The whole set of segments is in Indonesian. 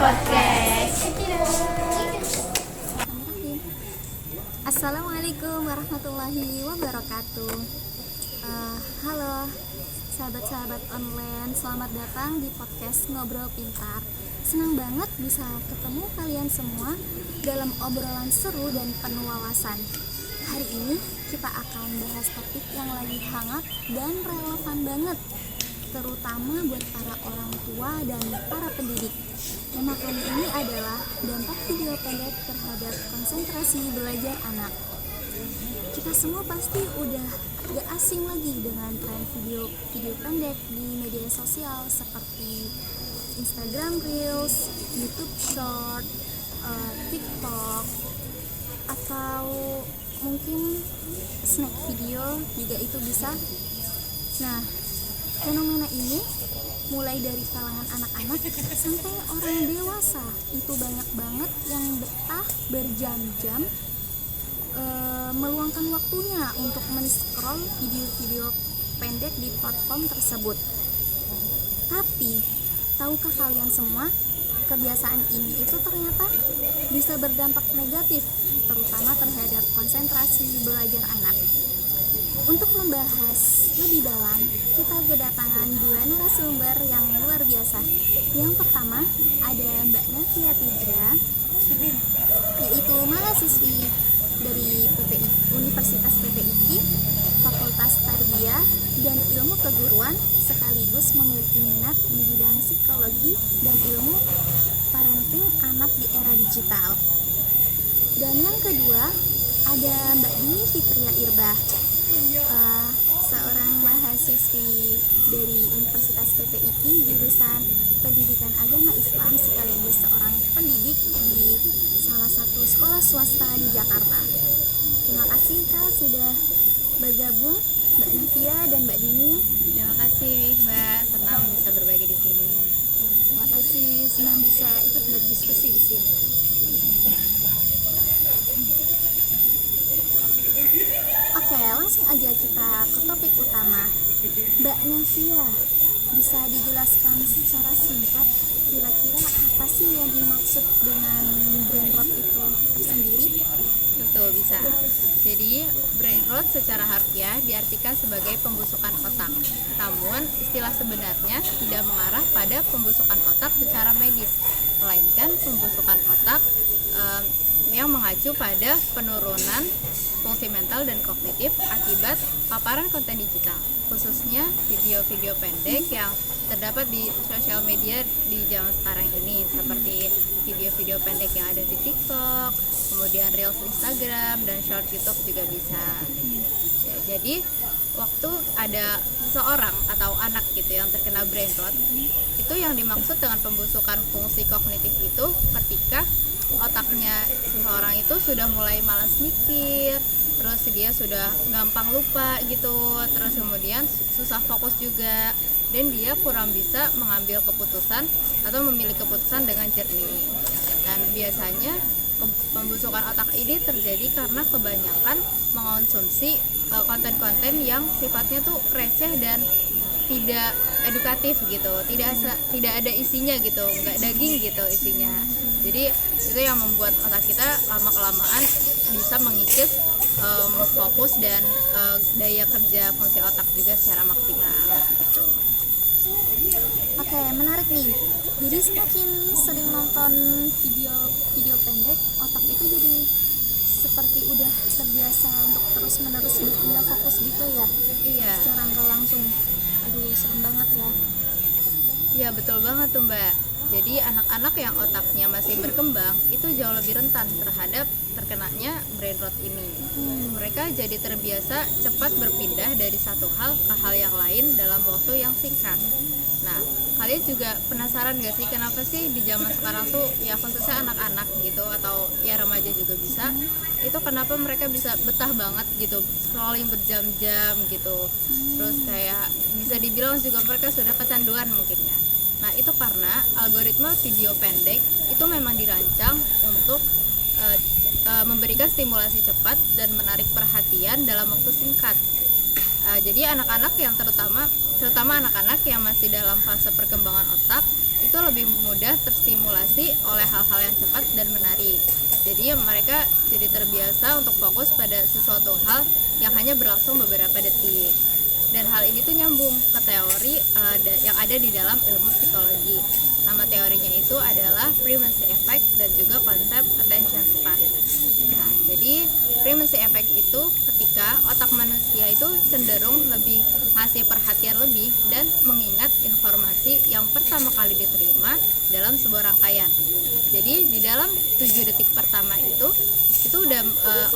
Podcast. Assalamualaikum warahmatullahi wabarakatuh. Halo sahabat-sahabat online, selamat datang di podcast Ngobrol Pintar. Senang banget bisa ketemu kalian semua dalam obrolan seru dan penuh wawasan. Hari ini kita akan bahas topik yang lagi hangat dan relevan banget, terutama buat para orang tua dan para pendidik. Tema kali ini adalah dampak video pendek terhadap konsentrasi belajar anak. Kita semua pasti udah gak asing lagi dengan tren video pendek di media sosial seperti Instagram Reels, YouTube Short, TikTok, atau mungkin snack video juga itu bisa. Nah, fenomena ini mulai dari kalangan anak-anak sampai orang dewasa itu banyak banget yang betah berjam-jam meluangkan waktunya untuk men-scroll video-video pendek di platform tersebut. Tapi, tahukah kalian semua, kebiasaan ini itu ternyata bisa berdampak negatif, terutama terhadap konsentrasi belajar anak. Untuk membahas lebih dalam, kita kedatangan dua narasumber yang luar biasa. Yang pertama ada Mbak Navia Tidra, yaitu mahasiswi dari Universitas PPIQ, Fakultas Tarbiyah dan Ilmu Keguruan, sekaligus memiliki minat di bidang psikologi dan ilmu parenting anak di era digital. Dan yang kedua ada Mbak Dini Fitria Irbah, seorang mahasiswi dari Universitas PPIQ jurusan Pendidikan Agama Islam, sekaligus seorang pendidik di salah satu sekolah swasta di Jakarta. Terima kasih Kak sudah bergabung, Mbak Navia dan Mbak Dini. Terima kasih Mbak, senang bisa berbagi di sini. Terima kasih, senang bisa ikut berdiskusi di sini. Oke, langsung aja kita ke topik utama. Mbak Navia, bisa dijelaskan secara singkat kira-kira apa sih yang dimaksud dengan brain rot itu tersendiri? Betul, bisa. Jadi, brain rot secara harfiah diartikan sebagai pembusukan otak. Namun, istilah sebenarnya tidak mengarah pada pembusukan otak secara medis, melainkan pembusukan otak yang mengacu pada penurunan fungsi mental dan kognitif akibat paparan konten digital, khususnya video-video pendek yang terdapat di sosial media di zaman sekarang ini, seperti video-video pendek yang ada di TikTok, kemudian Reels Instagram, dan Short YouTube juga bisa. Ya, jadi waktu ada seseorang atau anak gitu yang terkena brain rot, itu yang dimaksud dengan pembusukan fungsi kognitif itu ketika otaknya seseorang itu sudah mulai malas mikir, terus dia sudah gampang lupa gitu, terus kemudian susah fokus juga, dan dia kurang bisa mengambil keputusan atau memilih keputusan dengan jernih. Dan biasanya pembusukan otak ini terjadi karena kebanyakan mengonsumsi konten-konten yang sifatnya tuh receh dan tidak edukatif gitu, tidak ada isinya gitu, nggak daging gitu isinya. Jadi itu yang membuat otak kita lama-kelamaan bisa mengikis fokus dan daya kerja fungsi otak juga secara maksimal gitu. Oke, menarik nih. Jadi semakin sering nonton video pendek, otak itu jadi seperti udah terbiasa untuk terus-menerus berpindah fokus gitu ya. Iya. Secara nggak langsung. Aduh, serem banget ya. Iya, betul banget tuh Mbak. Jadi anak-anak yang otaknya masih berkembang itu jauh lebih rentan terhadap terkenanya brain rot ini. Mereka jadi terbiasa cepat berpindah dari satu hal ke hal yang lain dalam waktu yang singkat. Nah, kalian juga penasaran gak sih kenapa sih di zaman sekarang tuh ya khususnya anak-anak gitu atau ya remaja juga bisa, itu kenapa mereka bisa betah banget gitu scrolling berjam-jam gitu. Terus kayak bisa dibilang juga mereka sudah kecanduan mungkin ya. Nah, itu karena algoritma video pendek itu memang dirancang untuk memberikan stimulasi cepat dan menarik perhatian dalam waktu singkat. Jadi anak-anak yang terutama anak-anak yang masih dalam fase perkembangan otak itu lebih mudah terstimulasi oleh hal-hal yang cepat dan menarik. Jadi mereka jadi terbiasa untuk fokus pada sesuatu hal yang hanya berlangsung beberapa detik. Dan hal ini tuh nyambung ke teori yang ada di dalam ilmu psikologi. Nama teorinya itu adalah primacy effect dan juga konsep attention span. Nah, jadi primacy effect itu ketika otak manusia itu cenderung lebih ngasih perhatian lebih dan mengingat informasi yang pertama kali diterima dalam sebuah rangkaian. Jadi di dalam 7 detik pertama itu udah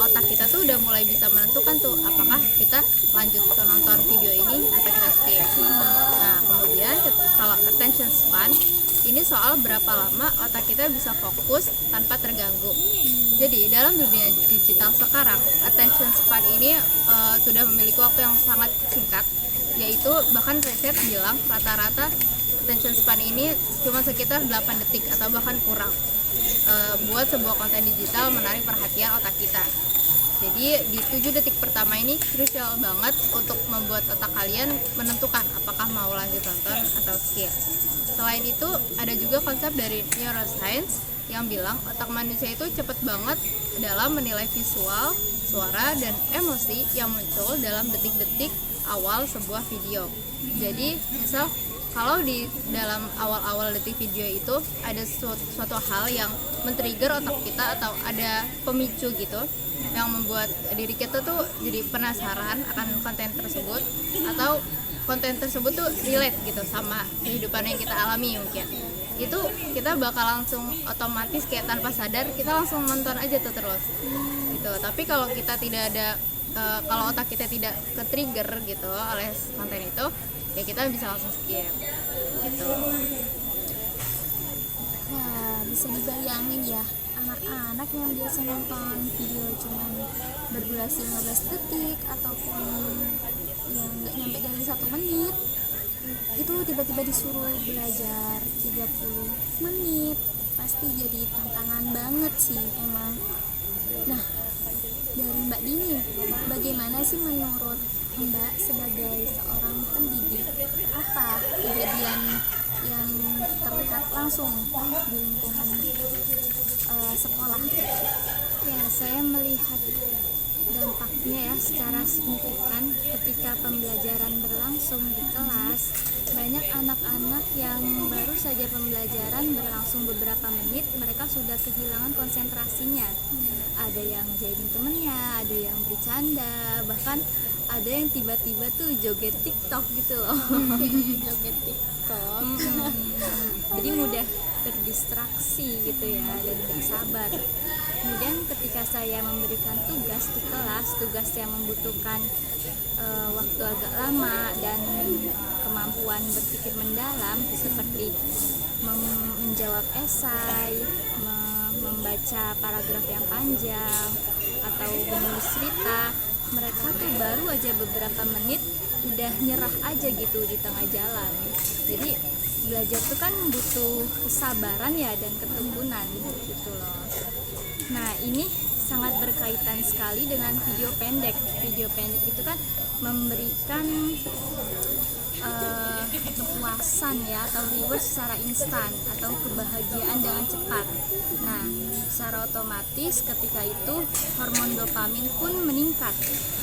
otak kita tuh udah mulai bisa menentukan tuh apakah kita lanjut ke nonton video ini atau kita skip. Nah, kemudian kalau attention span ini soal berapa lama otak kita bisa fokus tanpa terganggu. Jadi dalam dunia digital sekarang, attention span ini sudah memiliki waktu yang sangat singkat, yaitu bahkan riset bilang rata-rata attention span ini cuma sekitar 8 detik atau bahkan kurang buat sebuah konten digital menarik perhatian otak kita. Jadi di 7 detik pertama ini krusial banget untuk membuat otak kalian menentukan apakah mau lanjut nonton atau skip. Selain itu ada juga konsep dari neuroscience yang bilang otak manusia itu cepet banget dalam menilai visual, suara, dan emosi yang muncul dalam detik-detik awal sebuah video. Jadi misal kalau di dalam awal-awal detik video itu ada suatu hal yang men-trigger otak kita atau ada pemicu gitu yang membuat diri kita tuh jadi penasaran akan konten tersebut atau konten tersebut tuh relate gitu sama kehidupan yang kita alami mungkin, itu kita bakal langsung otomatis kayak tanpa sadar kita langsung nonton aja tuh terus gitu. Tapi kalau kita tidak ada kalau otak kita tidak ke trigger gitu oleh konten itu, ya kita bisa langsung skip gitu. Wah, bisa dibayangin ya, anak-anak yang biasa nonton video cuman berdurasi 15 detik ataupun yang nggak nyampe dari 1 menit, itu tiba-tiba disuruh belajar 30 menit, pasti jadi tantangan banget sih emang. Nah, dari Mbak Dini, bagaimana sih menurut Mbak sebagai seorang pendidik, apa kejadian yang terlihat langsung di lingkungan sekolah? Ya, saya melihat dampaknya ya secara signifikan ketika pembelajaran berlangsung di kelas. Banyak anak-anak yang baru saja pembelajaran berlangsung beberapa menit, mereka sudah kehilangan konsentrasinya. Ada yang jahilin temennya, ada yang bercanda, bahkan ada yang tiba-tiba tuh joget TikTok gitu loh. Joget TikTok. Jadi mudah terdistraksi gitu ya, dan gak sabar. Kemudian ketika saya memberikan tugas di kelas, tugas yang membutuhkan waktu agak lama dan kemampuan berpikir mendalam seperti menjawab esai, membaca paragraf yang panjang, atau menulis cerita, mereka tuh baru aja beberapa menit udah nyerah aja gitu di tengah jalan. Jadi belajar tuh kan butuh kesabaran ya dan ketekunan gitu loh. Nah, ini sangat berkaitan sekali dengan video pendek. Video pendek itu kan memberikan kepuasan ya, atau reward secara instan, atau kebahagiaan dengan cepat. Nah, secara otomatis ketika itu hormon dopamin pun meningkat.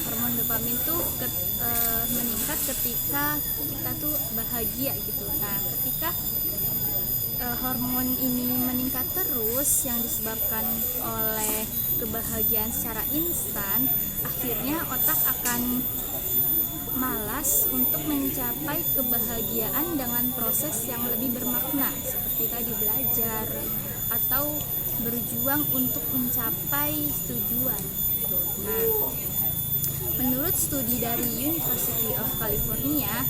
Hormon dopamin tuh meningkat ketika kita tuh bahagia gitu. Nah, ketika hormon ini meningkat terus yang disebabkan oleh kebahagiaan secara instan, akhirnya otak akan malas untuk mencapai kebahagiaan dengan proses yang lebih bermakna, seperti tadi belajar atau berjuang untuk mencapai tujuan. Nah, menurut studi dari University of California,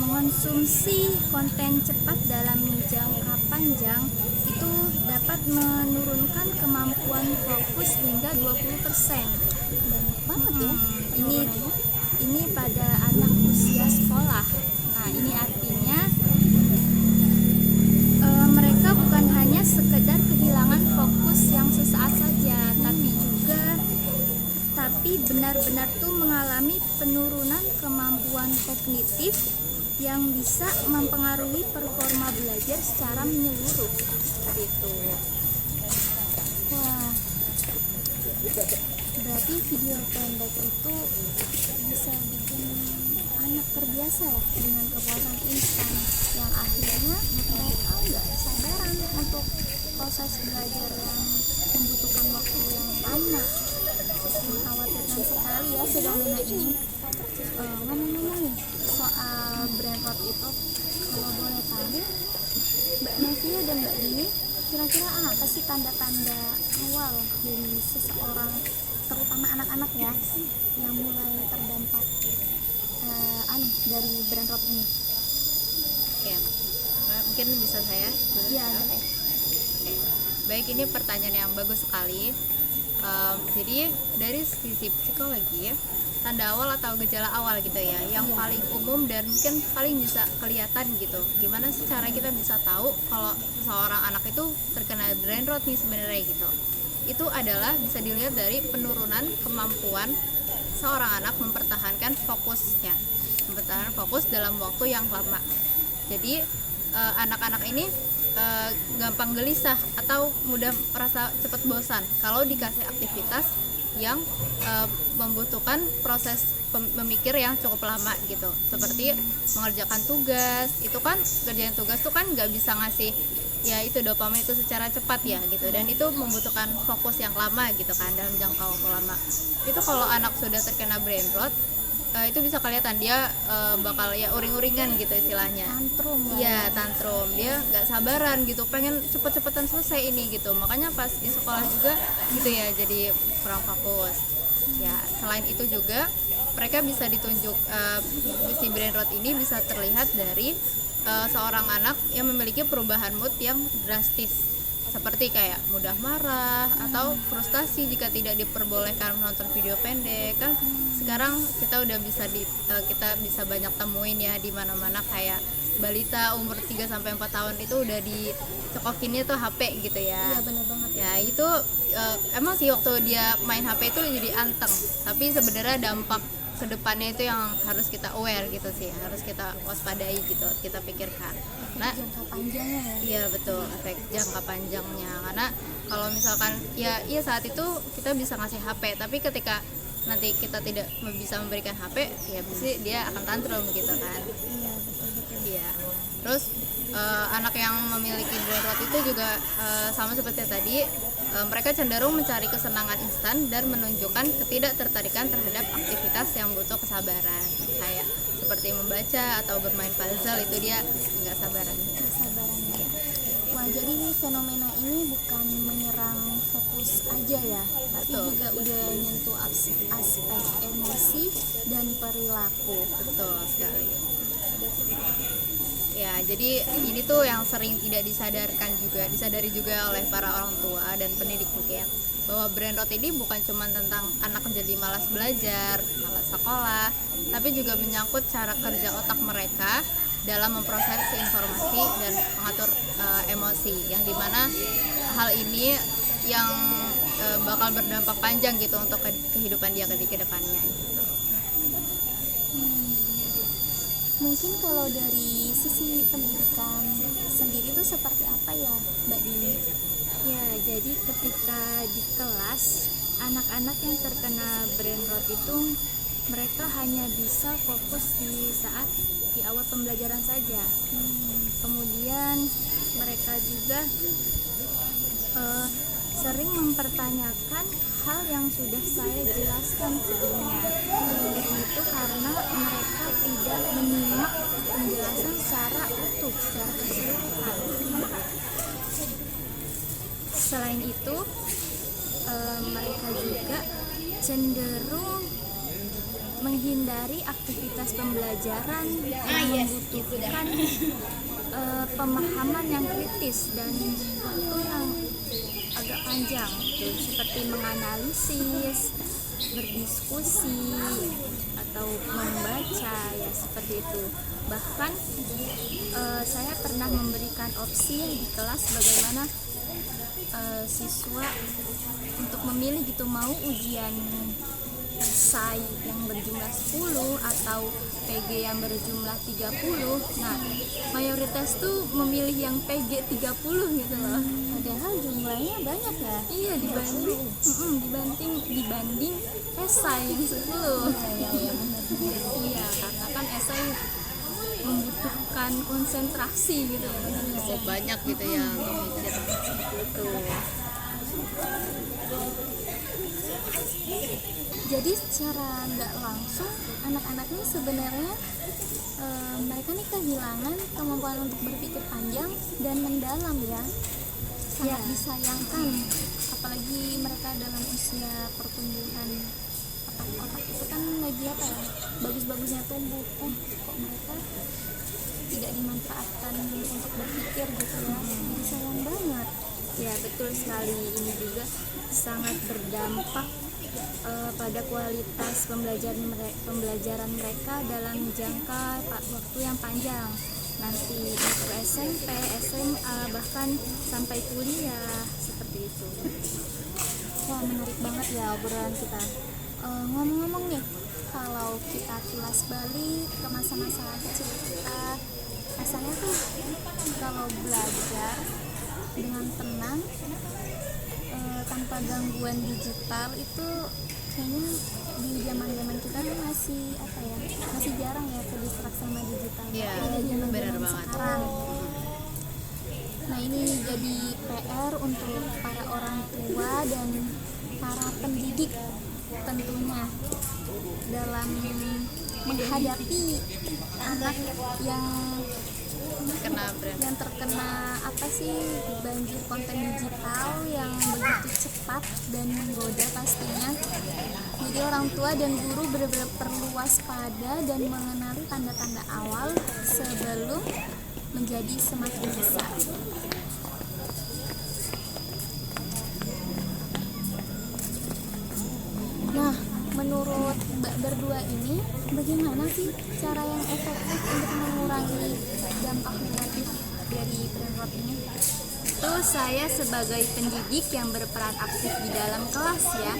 mengonsumsi konten cepat dalam jangka panjang itu dapat menurunkan kemampuan fokus hingga 20%. Banyak banget ya. Ini pada anak usia sekolah. Nah, ini artinya mereka bukan hanya sekedar kehilangan fokus yang sesaat saja, tapi benar-benar tuh mengalami penurunan kemampuan kognitif yang bisa mempengaruhi performa belajar secara menyeluruh. Seperti itu. Wah, berarti video pendek itu bisa bikin anak terbiasa ya dengan kepuasan instan yang akhirnya mereka nggak sabaran untuk proses belajar yang membutuhkan waktu yang lama. Mengkhawatirkan sekali ya fenomena ini. Ngomong-ngomong nih soal brain rot itu, kalau boleh tahu Mbak Nevia dan Mbak Dini, kira-kira apa sih tanda-tanda awal dari seseorang, terutama anak-anak ya, yang mulai terdampak dari brain rot ini? Oke, mungkin bisa saya? Iya, boleh. Oke. Baik, ini pertanyaan yang bagus sekali. Jadi dari sisi psikologi, tanda awal atau gejala awal gitu ya, yang paling umum dan mungkin paling bisa kelihatan gitu. Gimana sih cara kita bisa tahu kalau seorang anak itu terkena brain rot nih sebenarnya gitu? Itu adalah bisa dilihat dari penurunan kemampuan seorang anak mempertahankan fokusnya, mempertahankan fokus dalam waktu yang lama. Jadi anak-anak ini gampang gelisah atau mudah merasa cepat bosan kalau dikasih aktivitas yang membutuhkan proses memikir yang cukup lama gitu, seperti mengerjakan tugas. Itu kan kerjaan tugas tuh kan nggak bisa ngasih ya itu dopamin itu secara cepat ya gitu, dan itu membutuhkan fokus yang lama gitu kan dalam jangka waktu lama. Itu kalau anak sudah terkena brain rot, itu bisa kelihatan dia bakal ya uring-uringan gitu istilahnya. Tantrum. Iya, tantrum. Dia nggak sabaran gitu, pengen cepet-cepetan selesai ini gitu. Makanya pas di sekolah juga gitu ya, jadi kurang fokus. Ya, selain itu juga mereka bisa ditunjuk si brain rot ini bisa terlihat dari seorang anak yang memiliki perubahan mood yang drastis, seperti kayak mudah marah atau frustasi jika tidak diperbolehkan menonton video pendek. Kan sekarang kita udah bisa kita bisa banyak temuin ya di mana-mana, kayak balita umur 3 sampai 4 tahun itu udah dicekokinnya tuh HP gitu ya. Iya, benar banget. Ya itu emang sih waktu dia main HP itu jadi anteng, tapi sebenarnya dampak kedepannya itu yang harus kita aware gitu sih, harus kita waspadai gitu, kita pikirkan. Nah, Jangka panjangnya ya. iya betul, efek jangka panjangnya. Karena kalau misalkan ya iya saat itu kita bisa ngasih HP, tapi ketika nanti kita tidak bisa memberikan HP, ya pasti dia akan tantrum gitu kan. Iya, betul. Iya. Terus anak yang memiliki brain rot itu juga sama seperti tadi, mereka cenderung mencari kesenangan instan dan menunjukkan ketidaktertarikan terhadap aktivitas yang butuh kesabaran, kayak seperti membaca atau bermain puzzle. Itu dia nggak sabaran. Kesabarannya. Wah, jadi fenomena ini bukan menyerang fokus aja ya, tapi Betul. juga udah nyentuh aspek emosi dan perilaku. Betul sekali. Ya, jadi ini tuh yang sering tidak disadari juga oleh para orang tua dan pendidik mungkin, bahwa brain rot ini bukan cuma tentang anak menjadi malas belajar, malas sekolah, tapi juga menyangkut cara kerja otak mereka dalam memproses informasi dan mengatur emosi, yang dimana hal ini yang bakal berdampak panjang gitu untuk kehidupan dia ke depannya. Mungkin kalau dari sisi pendidikan sendiri itu seperti apa ya, Mbak Dini? Ya, jadi ketika di kelas anak-anak yang terkena brain rot itu mereka hanya bisa fokus di saat di awal pembelajaran saja. Kemudian mereka juga sering mempertanyakan hal yang sudah saya jelaskan sebelumnya. Itu karena mereka tidak menyimak penjelasan secara utuh, secara keseluruhan. Selain itu, mereka juga cenderung menghindari aktivitas pembelajaran yang membutuhkan pemahaman yang kritis dan waktu yang agak panjang, seperti menganalisis, berdiskusi, atau membaca, ya seperti itu. Bahkan saya pernah memberikan opsi di kelas bagaimana siswa untuk memilih gitu, mau ujian esai yang berjumlah 10 atau PG yang berjumlah 30. Nah, mayoritas tuh memilih yang PG 30 gitu loh. Padahal jumlahnya banyak ya. Iya, dibanding esai yang 10. Iya, karena kan esai membutuhkan konsentrasi gitu. Cukup banyak gitu ya untuk mikir itu. Jadi secara nggak langsung anak-anak ini sebenarnya mereka nih kehilangan kemampuan untuk berpikir panjang dan mendalam ya. Sangat disayangkan, apalagi mereka dalam usia pertumbuhan otak itu kan lagi apa ya, bagus-bagusnya tumbuh. Kok mereka tidak dimanfaatkan untuk berpikir gitu ya. Jadi sayang banget. Ya, betul sekali. Ini juga sangat berdampak pada kualitas pembelajaran mereka dalam jangka waktu yang panjang. Nanti untuk SMP, SMA, bahkan sampai kuliah, seperti itu. Wah, menarik banget ya obrolan kita. Ngomong-ngomong nih, kalau kita kilas balik ke masa-masa kecil kita, rasanya tuh kalau belajar dengan tenang tanpa gangguan digital itu kayaknya di zaman kita tuh masih jarang ya terdistraksi sama digital. Iya, Zaman benar banget. sekarang. Nah, ini jadi PR untuk para orang tua dan para pendidik tentunya dalam menghadapi anak yang terkena banjir konten digital yang begitu cepat dan menggoda pastinya. Jadi orang tua dan guru benar-benar perlu waspada dan mengenali tanda-tanda awal sebelum menjadi semakin besar. Nah, menurut Mbak berdua ini, bagaimana sih cara yang efektif untuk mengurangi dampak negatif dari brain rot ini? Itu saya sebagai pendidik yang berperan aktif di dalam kelas ya,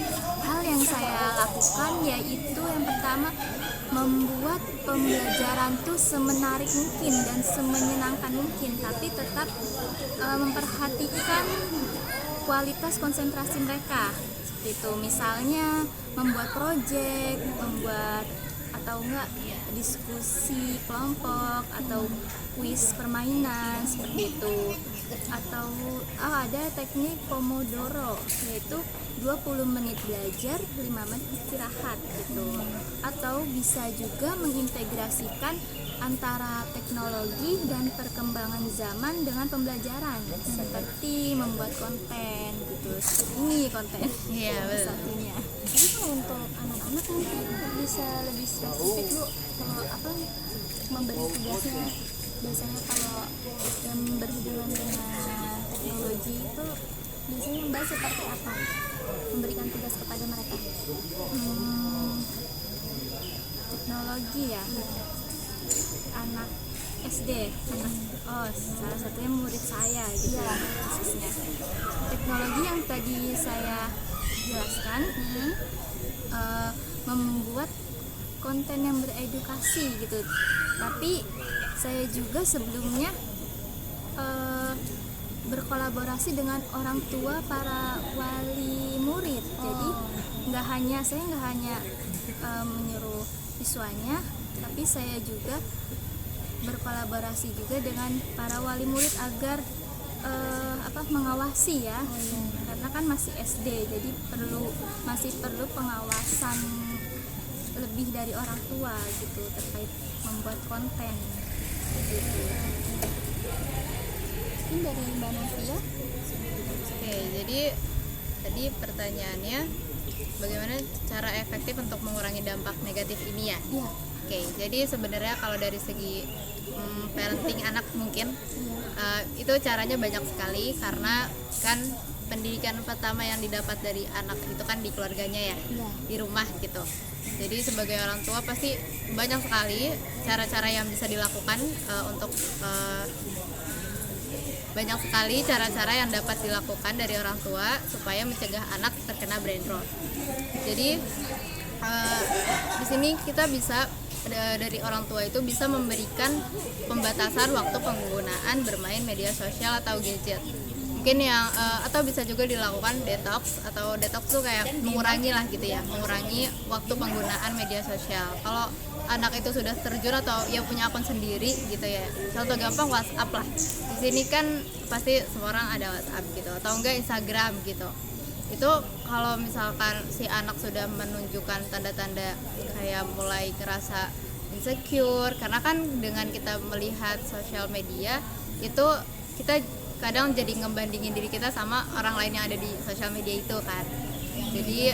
hal yang saya lakukan yaitu yang pertama, membuat pembelajaran tuh semenarik mungkin dan semenyenangkan mungkin, tapi tetap memperhatikan kualitas konsentrasi mereka. Seperti itu, misalnya membuat proyek, atau enggak diskusi kelompok atau kuis permainan seperti itu. Atau ada teknik Pomodoro, yaitu 20 menit belajar, 5 menit istirahat gitu. Atau bisa juga mengintegrasikan antara teknologi dan perkembangan zaman dengan pembelajaran, seperti membuat konten gitu. Ini konten. Iya, betul. Satunya. Jadi kalau untuk anak-anak nanti bisa lebih spesifik Bu, kalau memberi tugasnya. Biasanya kalau yang berhubungan dengan teknologi itu biasanya Mbak seperti apa memberikan tugas kepada mereka? Teknologi ya, anak SD, salah satunya murid saya gitu ya, khususnya. Teknologi yang tadi saya jelaskan, membuat konten yang beredukasi gitu. Tapi saya juga sebelumnya berkolaborasi dengan orang tua para wali murid. Jadi saya nggak hanya menyuruh siswanya, tapi saya juga berkolaborasi juga dengan para wali murid agar mengawasi ya, karena kan masih SD, jadi masih perlu pengawasan lebih dari orang tua gitu terkait membuat konten gitu. Mungkin dari Mbak Novia. Oke, jadi tadi pertanyaannya bagaimana cara efektif untuk mengurangi dampak negatif ini ya? Iya. Oke, jadi sebenarnya kalau dari segi parenting anak mungkin itu caranya banyak sekali, karena kan pendidikan pertama yang didapat dari anak itu kan di keluarganya ya, di rumah gitu. Jadi sebagai orang tua pasti banyak sekali cara-cara yang bisa dilakukan untuk banyak sekali cara-cara yang dapat dilakukan dari orang tua supaya mencegah anak terkena brain rot. Jadi Di sini kita bisa dari orang tua itu bisa memberikan pembatasan waktu penggunaan bermain media sosial atau gadget. Mungkin yang atau bisa juga dilakukan detox, atau detox tuh kayak mengurangi lah gitu ya, mengurangi waktu penggunaan media sosial. Kalau anak itu sudah terjun atau ya punya akun sendiri gitu ya, contoh gampang WhatsApp lah. Di sini kan pasti semua orang ada WhatsApp gitu, atau enggak Instagram gitu. Itu kalau misalkan si anak sudah menunjukkan tanda-tanda kayak mulai ngerasa insecure, karena kan dengan kita melihat sosial media itu kita kadang jadi ngebandingin diri kita sama orang lain yang ada di sosial media itu kan. Jadi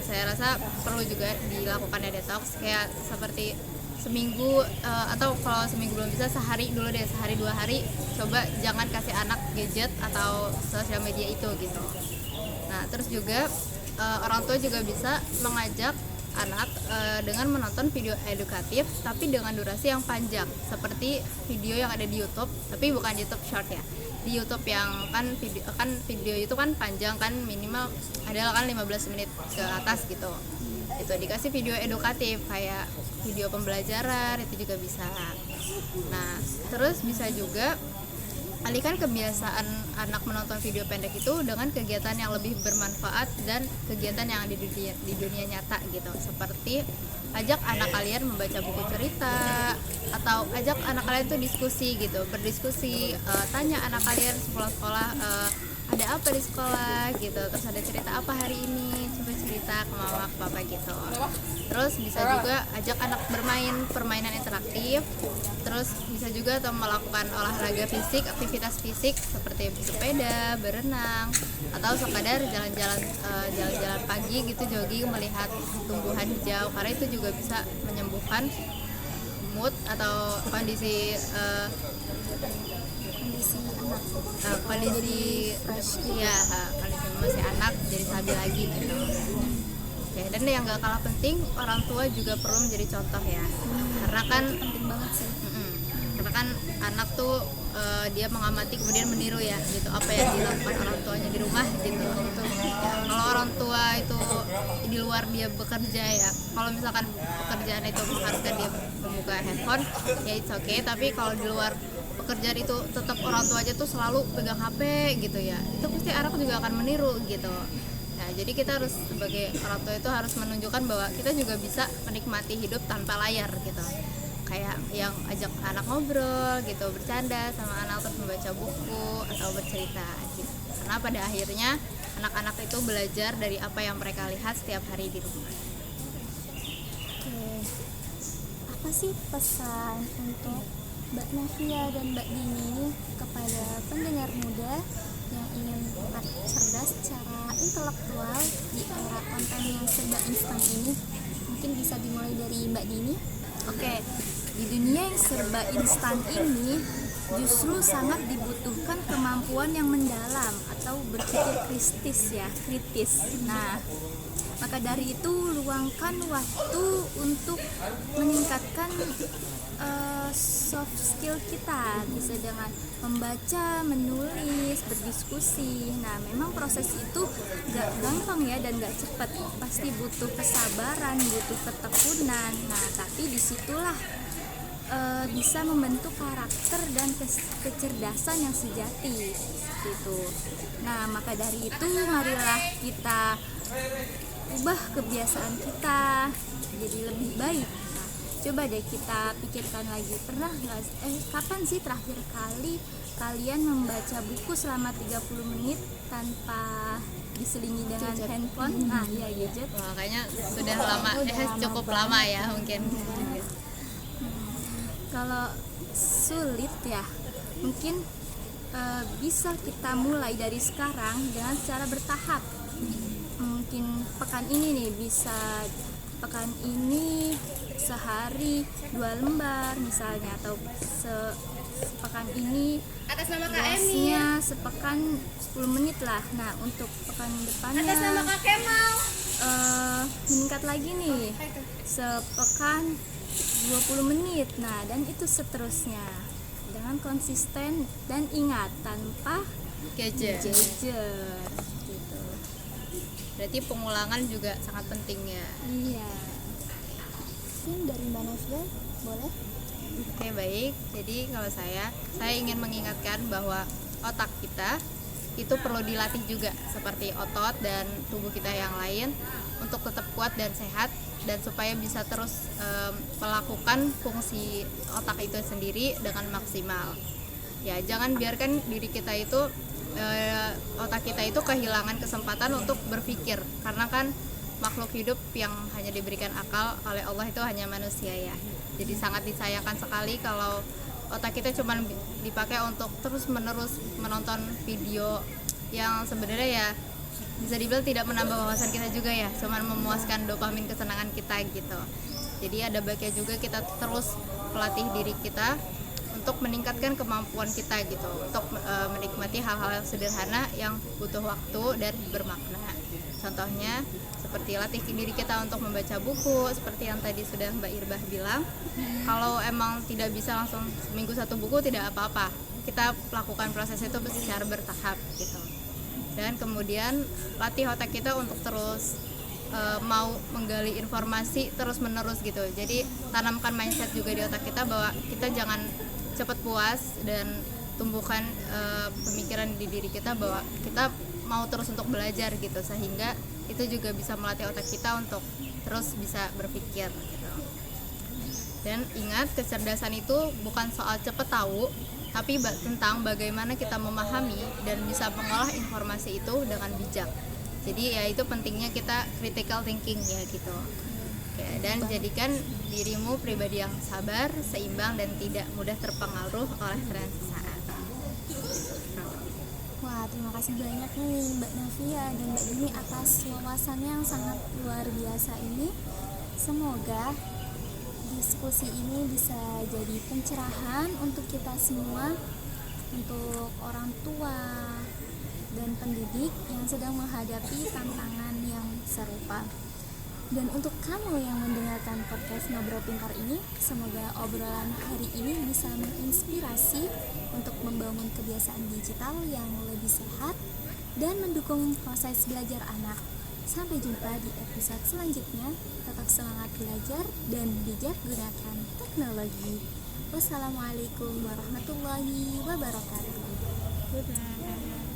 saya rasa perlu juga dilakukan detox, kayak seperti seminggu atau kalau seminggu belum bisa sehari dulu deh, sehari 2 hari coba jangan kasih anak gadget atau sosial media itu gitu. Nah terus juga orang tua juga bisa mengajak anak dengan menonton video edukatif tapi dengan durasi yang panjang, seperti video yang ada di YouTube tapi bukan YouTube Short ya. Di YouTube yang video itu kan panjang kan, minimal adalah kan 15 menit ke atas gitu. Itu dikasih video edukatif kayak video pembelajaran itu juga bisa. Nah terus bisa juga alihkan kebiasaan anak menonton video pendek itu dengan kegiatan yang lebih bermanfaat dan kegiatan yang ada di dunia nyata gitu, seperti ajak anak kalian membaca buku cerita, atau ajak anak kalian tuh diskusi gitu, berdiskusi, tanya anak kalian sepulang sekolah ada apa di sekolah gitu, terus ada cerita apa hari ini, coba cerita ke mama ke papa gitu. Terus bisa juga ajak anak bermain permainan interaktif, terus bisa juga atau melakukan olahraga fisik, aktivitas fisik seperti bersepeda, berenang, atau sekadar jalan-jalan pagi gitu, jogging, melihat tumbuhan hijau, karena itu juga bisa menyembuhkan mood atau kondisi masih anak jadi stabil lagi gitu. Oke, dan yang gak kalah penting, orang tua juga perlu menjadi contoh ya, karena kan penting banget sih. Karena kan anak tuh dia mengamati kemudian meniru ya gitu apa yang dilakukan orang tuanya di rumah gitu. Ya, kalau orang tua itu di luar dia bekerja ya, kalau misalkan pekerjaan itu mengharuskan dia membuka handphone ya it's okay, tapi kalau di luar pekerjaan itu tetap orang tua aja tuh selalu pegang HP gitu ya, itu pasti anak juga akan meniru gitu. Nah jadi kita harus sebagai orang tua itu harus menunjukkan bahwa kita juga bisa menikmati hidup tanpa layar gitu, kayak yang ajak anak ngobrol gitu, bercanda sama anak, terus membaca buku atau bercerita gitu. Karena pada akhirnya anak-anak itu belajar dari apa yang mereka lihat setiap hari di rumah. Oke, apa sih pesan untuk Mbak Novia dan Mbak Dini kepada pendengar muda yang ingin tetap cerdas secara intelektual di era konten yang serba instan ini? Mungkin bisa dimulai dari Mbak Dini. Oke, di dunia yang serba instan ini justru sangat dibutuhkan kemampuan yang mendalam atau berpikir kritis. Nah, maka dari itu luangkan waktu untuk meningkatkan soft skill kita, bisa dengan membaca, menulis, berdiskusi. Nah, memang proses itu gak gampang ya dan gak cepat, pasti butuh kesabaran, butuh ketekunan. Nah, tapi disitulah bisa membentuk karakter dan kecerdasan yang sejati gitu. Nah, maka dari itu marilah kita ubah kebiasaan kita jadi lebih baik. Nah, coba deh kita pikirkan lagi, kapan sih terakhir kali kalian membaca buku selama 30 menit tanpa diselingi dengan handphone? Nah, iya gadget. Wah, kayaknya sudah lama, cukup lama ya mungkin. Kalau sulit ya, mungkin bisa kita mulai dari sekarang dengan secara bertahap. Mungkin pekan ini nih, bisa pekan ini sehari 2 lembar misalnya, atau sepekan ini kelasnya sepekan 10 menit lah. Nah, untuk pekan depannya meningkat lagi nih, sepekan 20 menit. Nah, dan itu seterusnya dengan konsisten dan ingat tanpa gadget gitu. Berarti pengulangan juga sangat penting ya. Iya. Mungkin dari Mbak Nafia boleh? Oke, baik. Jadi kalau saya ingin mengingatkan bahwa otak kita itu perlu dilatih juga seperti otot dan tubuh kita yang lain untuk tetap kuat dan sehat, dan supaya bisa terus melakukan fungsi otak itu sendiri dengan maksimal. Ya, jangan biarkan diri kita itu otak kita itu kehilangan kesempatan untuk berpikir, karena kan makhluk hidup yang hanya diberikan akal oleh Allah itu hanya manusia ya. Jadi sangat disayangkan sekali kalau otak kita cuma dipakai untuk terus-menerus menonton video yang sebenarnya ya bisa dibilang tidak menambah wawasan kita juga ya, cuma memuaskan dopamin kesenangan kita gitu. Jadi ada baiknya juga kita terus pelatih diri kita untuk meningkatkan kemampuan kita gitu, untuk menikmati hal-hal sederhana yang butuh waktu dan bermakna. Contohnya seperti latih diri kita untuk membaca buku, seperti yang tadi sudah Mbak Irbah bilang. Kalau emang tidak bisa langsung seminggu satu buku tidak apa-apa, kita lakukan proses itu secara bertahap gitu. Dan kemudian latih otak kita untuk terus mau menggali informasi terus menerus gitu. Jadi tanamkan mindset juga di otak kita bahwa kita jangan cepat puas, dan tumbuhkan pemikiran di diri kita bahwa kita mau terus untuk belajar gitu, sehingga itu juga bisa melatih otak kita untuk terus bisa berpikir gitu. Dan ingat, kecerdasan itu bukan soal cepat tahu, tapi tentang bagaimana kita memahami dan bisa mengolah informasi itu dengan bijak. Jadi ya itu pentingnya kita critical thinking ya gitu. Oke, dan jadikan dirimu pribadi yang sabar, seimbang, dan tidak mudah terpengaruh oleh tren sesaat. Wah, terima kasih banyak nih Mbak Nafia dan Mbak Dini atas wawasannya yang sangat luar biasa ini. Semoga diskusi ini bisa jadi pencerahan untuk kita semua, untuk orang tua dan pendidik yang sedang menghadapi tantangan yang serupa. Dan untuk kamu yang mendengarkan podcast Ngobrol Pintar ini, semoga obrolan hari ini bisa menginspirasi untuk membangun kebiasaan digital yang lebih sehat dan mendukung proses belajar anak. Sampai jumpa di episode selanjutnya. Tetap semangat belajar dan bijak gunakan teknologi. Wassalamualaikum warahmatullahi wabarakatuh. Dadah.